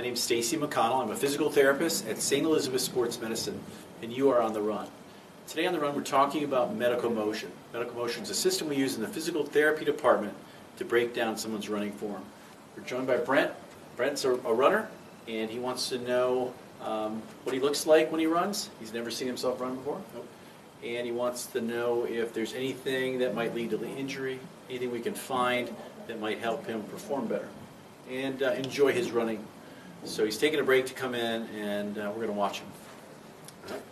name's Stacey McConnell. I'm a physical therapist at St. Elizabeth Sports Medicine, and you are on the run. Today on the run, we're talking about medical motion. Medical motion is a system we use in the physical therapy department to break down someone's running form. We're joined by Brent. Brent's a runner, and he wants to know what he looks like when he runs. He's never seen himself run before. Nope. And he wants to know if there's anything that might lead to the injury, anything we can find that might help him perform better and enjoy his running. So he's taking a break to come in, and we're going to watch him.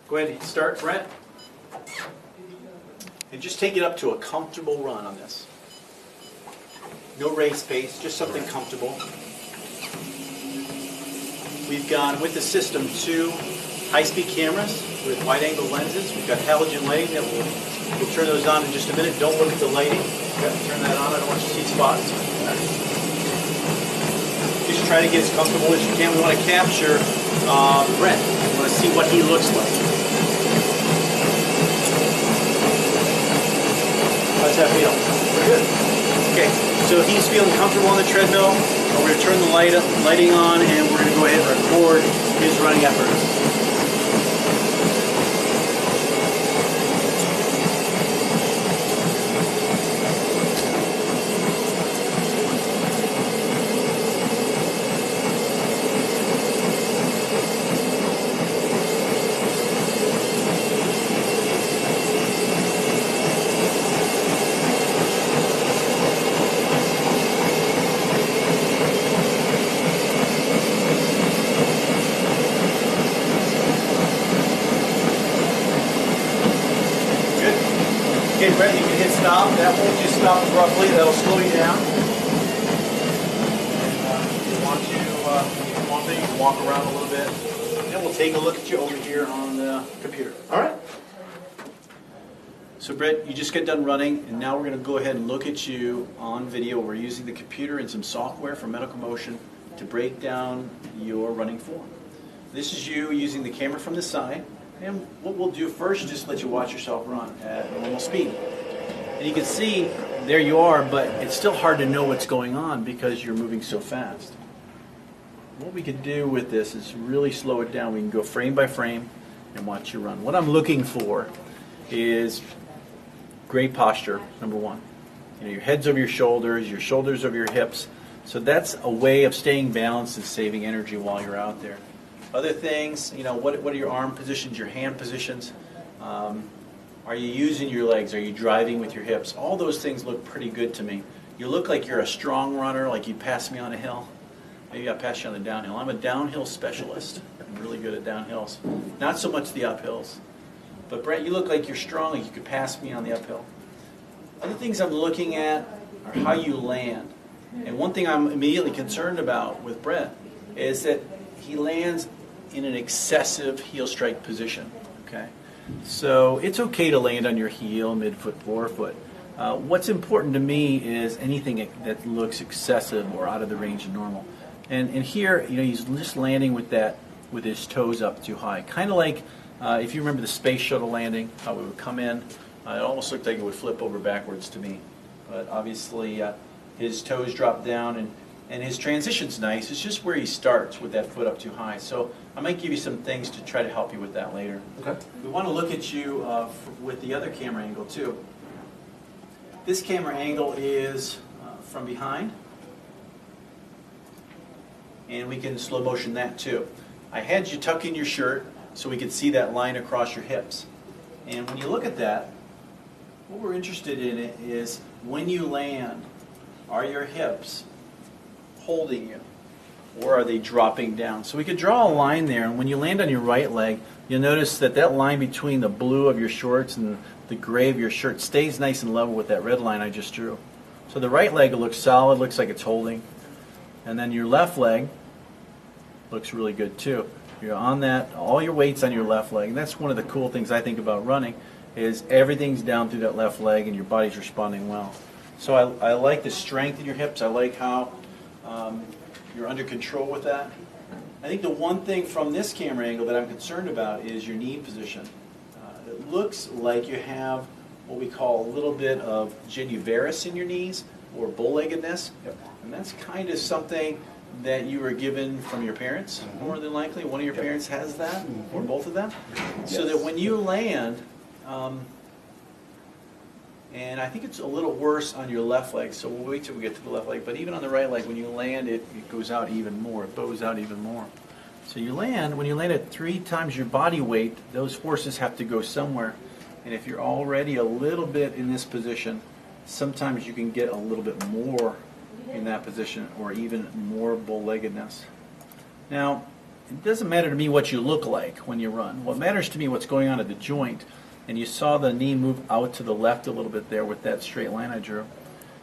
Go ahead and start, Brent. And just take it up to a comfortable run on this. No race pace, just something comfortable. We've gone with the system 2 high-speed cameras with wide-angle lenses. We've got halogen lighting that we'll turn those on in just a minute. Don't look at the lighting. Turn that on. I don't want you to see spots. Just try to get as comfortable as you can. We want to capture Brent. We want to see what he looks like. How's that feel? Pretty good. Okay, so he's feeling comfortable on the treadmill. We're going to turn the lighting on, and we're going to go ahead and record his running efforts. Okay, Brent, you can hit stop. That won't just stop abruptly. That'll slow you down. And if you want to, you can walk around a little bit. And we'll take a look at you over here on the computer. All right? So, Brent, you just got done running, and now we're going to go ahead and look at you on video. We're using the computer and some software for medical motion to break down your running form. This is you using the camera from the side. And what we'll do first is just let you watch yourself run at normal speed. And you can see, there you are, but it's still hard to know what's going on because you're moving so fast. What we could do with this is really slow it down. We can go frame by frame and watch you run. What I'm looking for is great posture, number one. Your head's over your shoulders over your hips. So that's a way of staying balanced and saving energy while you're out there. Other things, what are your arm positions, your hand positions? Are you using your legs? Are you driving with your hips? All those things look pretty good to me. You look like you're a strong runner, like you pass me on a hill. Maybe I'll pass you on the downhill. I'm a downhill specialist. I'm really good at downhills. Not so much the uphills. But Brent, you look like you're strong, like you could pass me on the uphill. Other things I'm looking at are how you land. And one thing I'm immediately concerned about with Brent is that he lands in an excessive heel strike position. Okay, so it's okay to land on your heel, midfoot, forefoot. What's important to me is anything that looks excessive or out of the range of normal. And here, he's just landing with his toes up too high, kind of like if you remember the space shuttle landing, how it would come in. It almost looked like it would flip over backwards to me, but obviously his toes drop down and his transition's nice. It's just where he starts with that foot up too high. So I might give you some things to try to help you with that later. Okay. We want to look at you with the other camera angle too. This camera angle is from behind, and we can slow motion that too. I had you tuck in your shirt so we could see that line across your hips. And when you look at that, what we're interested in is when you land, are your hips holding you, or are they dropping down? So we could draw a line there, and when you land on your right leg, you'll notice that line between the blue of your shorts and the gray of your shirt stays nice and level with that red line I just drew. So the right leg looks solid, looks like it's holding, and then your left leg looks really good too. You're on that, all your weight's on your left leg, and that's one of the cool things I think about running, is everything's down through that left leg and your body's responding well. So I like the strength in your hips. I like how you're under control with that. I think the one thing from this camera angle that I'm concerned about is your knee position. It looks like you have what we call a little bit of genu varis in your knees, or bow-leggedness. Yep. And that's kind of something that you were given from your parents, more than likely. One of your parents has that, or both of them. So that when you land, and I think it's a little worse on your left leg, so we'll wait till we get to the left leg, but even on the right leg, when you land, it goes out even more, it bows out even more. So you land, when you land at 3 times your body weight, those forces have to go somewhere. And if you're already a little bit in this position, sometimes you can get a little bit more in that position, or even more bow-leggedness. Now, it doesn't matter to me what you look like when you run. What matters to me what's going on at the joint. And you saw the knee move out to the left a little bit there with that straight line I drew.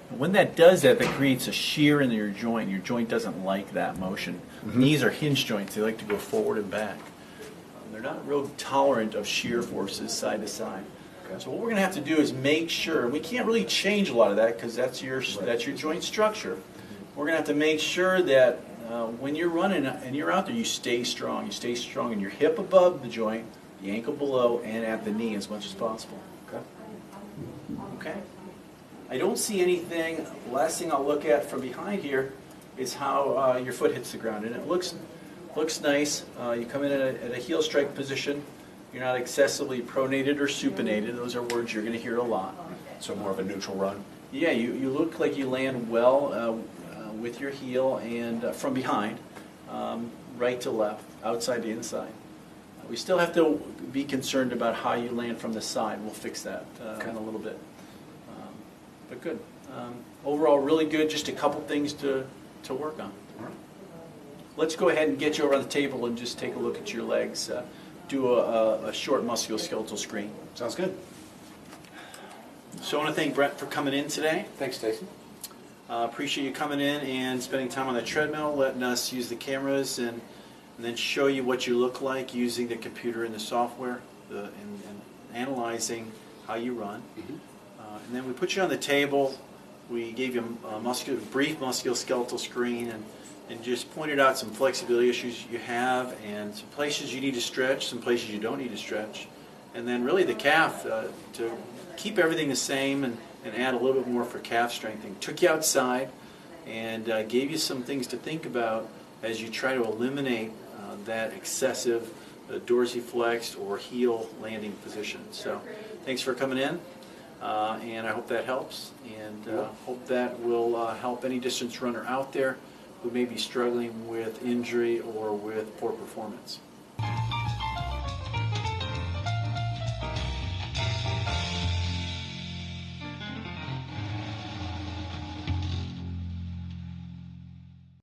And when that does that, that creates a shear in your joint. Your joint doesn't like that motion. Knees are hinge joints. They like to go forward and back. They're not real tolerant of shear forces side to side. So what we're going to have to do is make sure, we can't really change a lot of that because that's your joint structure. We're going to have to make sure that when you're running and you're out there, you stay strong. You stay strong in your hip above the joint, the ankle below, and at the knee as much as possible. Okay? I don't see anything. Last thing I'll look at from behind here is how your foot hits the ground. And it looks nice. You come in at a heel strike position. You're not excessively pronated or supinated. Those are words you're going to hear a lot. So more of a neutral run? Yeah, you look like you land well with your heel and from behind, right to left, outside to inside. We still have to be concerned about how you land from the side. We'll fix that in a little bit. But good. Overall, really good. Just a couple things to work on. All right. Let's go ahead and get you over on the table and just take a look at your legs. Do a short musculoskeletal screen. Sounds good. So I want to thank Brett for coming in today. Thanks, Stacey. Appreciate you coming in and spending time on the treadmill, letting us use the cameras and then show you what you look like using the computer and the software and analyzing how you run. And then we put you on the table. We gave you a brief musculoskeletal screen and just pointed out some flexibility issues you have and some places you need to stretch, some places you don't need to stretch. And then really the calf, to keep everything the same and add a little bit more for calf strengthening. Took you outside and gave you some things to think about as you try to eliminate that excessive dorsiflexed or heel landing position. So thanks for coming in, and I hope that helps, and hope that will help any distance runner out there who may be struggling with injury or with poor performance.